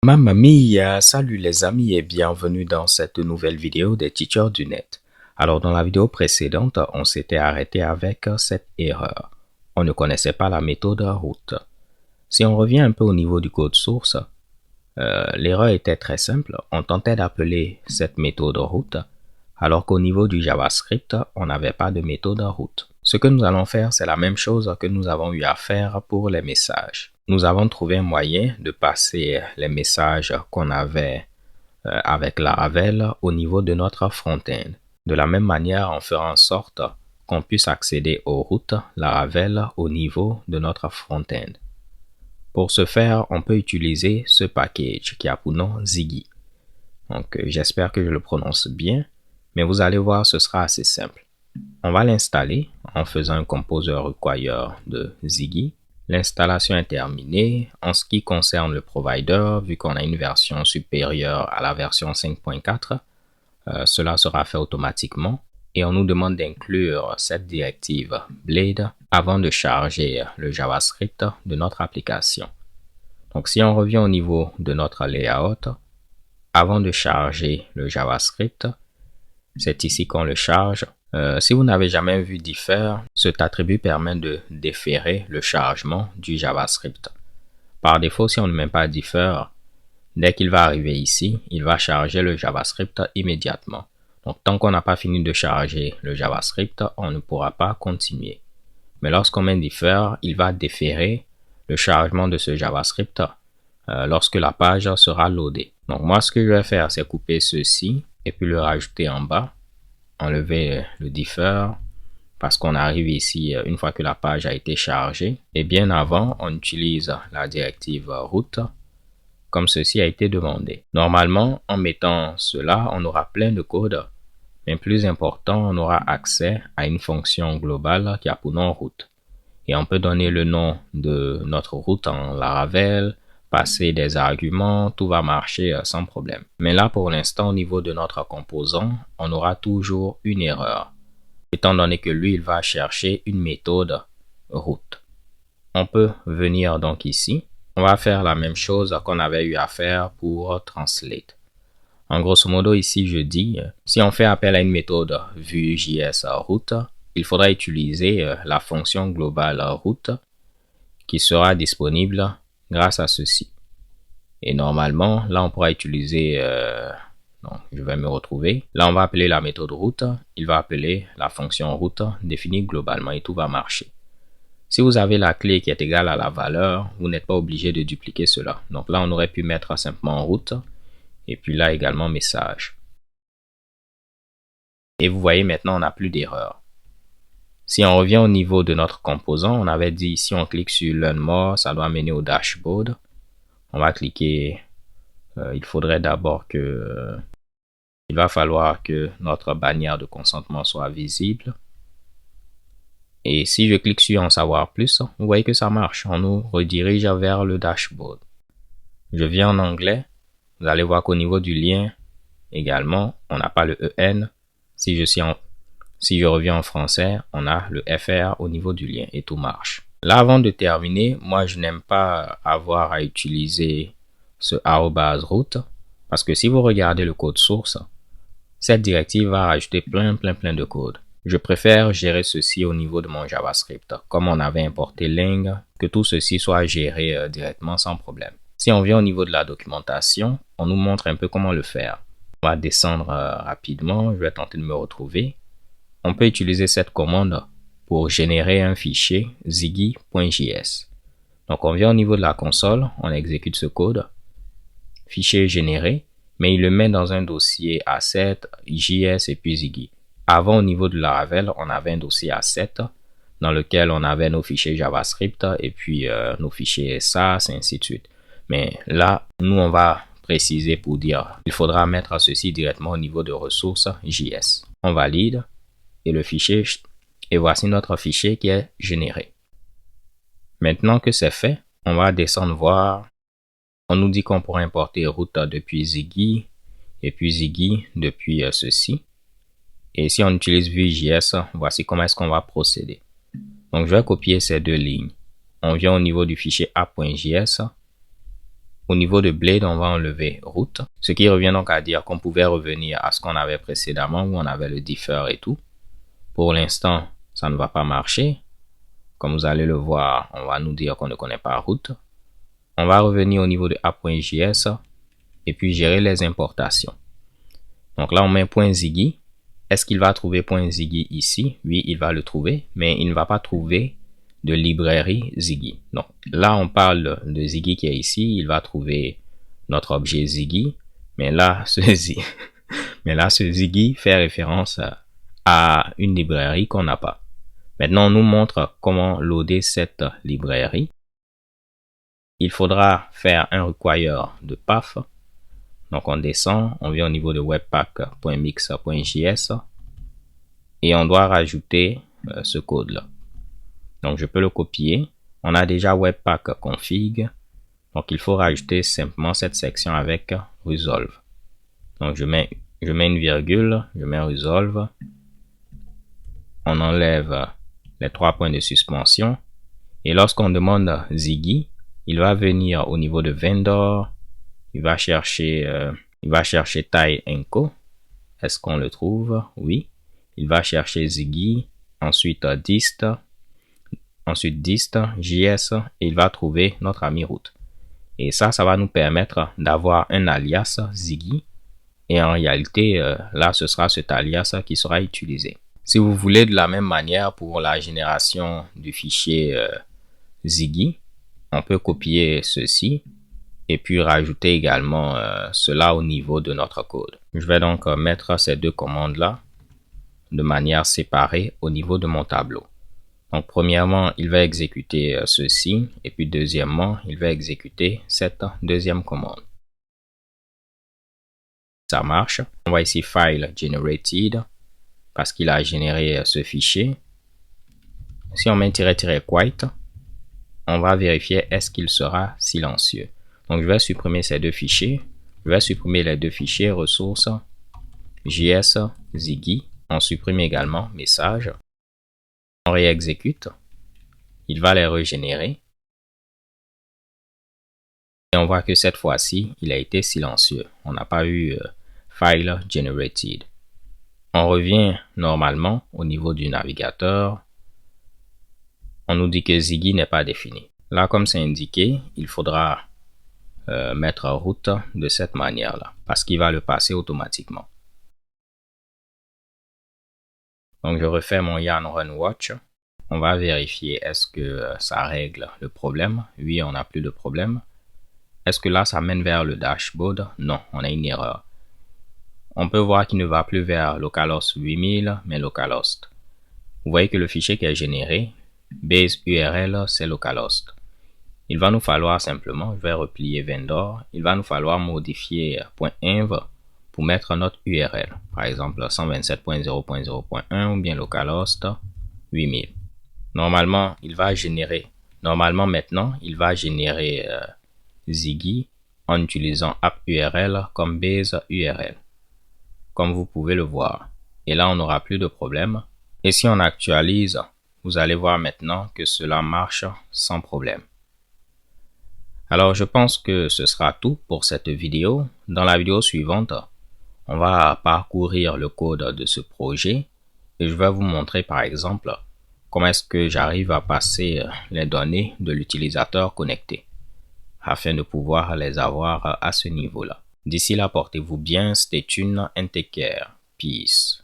Mamma mia, salut les amis et bienvenue dans cette nouvelle vidéo des Teachers du Net. Alors dans la vidéo précédente, on s'était arrêté avec cette erreur. On ne connaissait pas la méthode route. Si on revient un peu au niveau du code source, l'erreur était très simple. On tentait d'appeler cette méthode route alors qu'au niveau du JavaScript, on n'avait pas de méthode route. Ce que nous allons faire, c'est la même chose que nous avons eu à faire pour les messages. Nous avons trouvé un moyen de passer les messages qu'on avait avec Laravel au niveau de notre front-end. De la même manière, on fera en sorte qu'on puisse accéder aux routes Laravel au niveau de notre front-end. Pour ce faire, on peut utiliser ce package qui a pour nom Ziggy. Donc, j'espère que je le prononce bien, mais vous allez voir, ce sera assez simple. On va l'installer en faisant un composer require de Ziggy. L'installation est terminée. En ce qui concerne le provider, vu qu'on a une version supérieure à la version 5.4, cela sera fait automatiquement et on nous demande d'inclure cette directive Blade avant de charger le JavaScript de notre application. Donc si on revient au niveau de notre layout, avant de charger le JavaScript, c'est ici qu'on le charge. Si vous n'avez jamais vu differ, cet attribut permet de déférer le chargement du JavaScript. Par défaut, si on ne met pas differ, dès qu'il va arriver ici, il va charger le JavaScript immédiatement. Donc, tant qu'on n'a pas fini de charger le JavaScript, on ne pourra pas continuer. Mais lorsqu'on met differ, il va déférer le chargement de ce JavaScript lorsque la page sera loadée. Donc, moi, ce que je vais faire, c'est couper ceci et puis le rajouter en bas. Enlever le differ parce qu'on arrive ici une fois que la page a été chargée. Et bien avant, on utilise la directive route comme ceci a été demandé. Normalement, en mettant cela, on aura plein de code. Mais plus important, on aura accès à une fonction globale qui a pour nom route. Et on peut donner le nom de notre route en Laravel, passer des arguments, tout va marcher sans problème. Mais là, pour l'instant, au niveau de notre composant, on aura toujours une erreur, étant donné que lui, il va chercher une méthode route. On peut venir donc ici. On va faire la même chose qu'on avait eu à faire pour translate. En grosso modo, ici, je dis, si on fait appel à une méthode Vue.js route, il faudra utiliser la fonction globale route qui sera disponible grâce à ceci. Et normalement, là, on pourra utiliser... non, je vais me retrouver. Là, on va appeler la méthode route. Il va appeler la fonction route définie globalement et tout va marcher. Si vous avez la clé qui est égale à la valeur, vous n'êtes pas obligé de dupliquer cela. Donc là, on aurait pu mettre simplement route et puis là également message. Et vous voyez maintenant, on n'a plus d'erreur. Si on revient au niveau de notre composant, on avait dit si on clique sur Learn More, ça doit mener au dashboard. On va cliquer, il faudrait d'abord que, il va falloir que notre bannière de consentement soit visible. Et si je clique sur en savoir plus, vous voyez que ça marche. On nous redirige vers le dashboard. Je viens en anglais. Vous allez voir qu'au niveau du lien, également, on n'a pas le EN. Si je reviens en français, on a le FR au niveau du lien et tout marche. Là, avant de terminer, moi, je n'aime pas avoir à utiliser ce @route parce que si vous regardez le code source, cette directive va rajouter plein de code. Je préfère gérer ceci au niveau de mon JavaScript. Comme on avait importé Ling, que tout ceci soit géré directement sans problème. Si on vient au niveau de la documentation, on nous montre un peu comment le faire. On va descendre rapidement. Je vais tenter de me retrouver. On peut utiliser cette commande pour générer un fichier ziggy.js. Donc on vient au niveau de la console, on exécute ce code, fichier généré, mais il le met dans un dossier A7, JS et puis Ziggy. Avant au niveau de Laravel, on avait un dossier A7 dans lequel on avait nos fichiers JavaScript et puis nos fichiers SAS et ainsi de suite. Mais là, nous on va préciser pour dire il faudra mettre ceci directement au niveau de ressources JS. On valide et le fichier, et voici notre fichier qui est généré. Maintenant que c'est fait, on va descendre voir. On nous dit qu'on pourra importer route depuis Ziggy et puis Ziggy depuis ceci. Et si on utilise Vue.js, voici comment est-ce qu'on va procéder. Donc je vais copier ces deux lignes. on vient au niveau du fichier app.js. Au niveau de Blade, on va enlever root, ce qui revient donc à dire qu'on pouvait revenir à ce qu'on avait précédemment où on avait le differ et tout. Pour l'instant, ça ne va pas marcher. Comme vous allez le voir, on va nous dire qu'on ne connaît pas root. On va revenir au niveau de app.js et puis gérer les importations. Donc là, on met .ziggy. Est-ce qu'il va trouver .ziggy ici? Oui, il va le trouver, mais il ne va pas trouver de librairie Ziggy. Donc là, on parle de Ziggy qui est ici. Il va trouver notre objet Ziggy, mais là, ce Ziggy fait référence à une librairie qu'on n'a pas. Maintenant, on nous montre comment loader cette librairie. Il faudra faire un require de path. Donc on descend, on vient au niveau de webpack.mix.js et on doit rajouter ce code-là. Donc je peux le copier. On a déjà webpack config. Donc il faut rajouter simplement cette section avec resolve. Donc je mets une virgule, je mets resolve. On enlève les 3 points de suspension. Et lorsqu'on demande Ziggy, il va venir au niveau de vendor. Il va chercher Tile Enco. Est-ce qu'on le trouve? Oui. Il va chercher Ziggy. Ensuite dist. Ensuite dist, JS. Et il va trouver notre ami root. Et ça va nous permettre d'avoir un alias Ziggy. Et en réalité, là, ce sera cet alias qui sera utilisé. Si vous voulez de la même manière pour la génération du fichier Ziggy, on peut copier ceci et puis rajouter également cela au niveau de notre code. Je vais donc mettre ces deux commandes-là de manière séparée au niveau de mon tableau. Donc premièrement, il va exécuter ceci et puis deuxièmement, il va exécuter cette deuxième commande. Ça marche. On va ici File Generated parce qu'il a généré ce fichier. Si on met --quite, on va vérifier est-ce qu'il sera silencieux. Donc je vais supprimer ces deux fichiers. Je vais supprimer les deux fichiers ressources JS Ziggy. On supprime également message. On réexécute. Il va les régénérer. Et on voit que cette fois-ci, il a été silencieux. On n'a pas eu File Generated. On revient normalement au niveau du navigateur. On nous dit que Ziggy n'est pas défini. Là, comme c'est indiqué, il faudra mettre root de cette manière-là, parce qu'il va le passer automatiquement. Donc, je refais mon yarn run watch. On va vérifier est-ce que ça règle le problème. Oui, on n'a plus de problème. Est-ce que là, ça mène vers le dashboard? Non, on a une erreur. On peut voir qu'il ne va plus vers localhost 8000, mais localhost. Vous voyez que le fichier qui est généré, base URL, c'est localhost. Il va nous falloir simplement, je vais replier vendor, il va nous falloir modifier .env pour mettre notre URL. Par exemple 127.0.0.1 ou bien localhost 8000. Normalement, maintenant, il va générer Ziggy en utilisant app URL comme base URL. Comme vous pouvez le voir. Et là, on n'aura plus de problème. Et si on actualise, vous allez voir maintenant que cela marche sans problème. Alors, je pense que ce sera tout pour cette vidéo. Dans la vidéo suivante, on va parcourir le code de ce projet et je vais vous montrer par exemple comment est-ce que j'arrive à passer les données de l'utilisateur connecté afin de pouvoir les avoir à ce niveau-là. D'ici là, portez-vous bien, stay tuned and take care. Peace.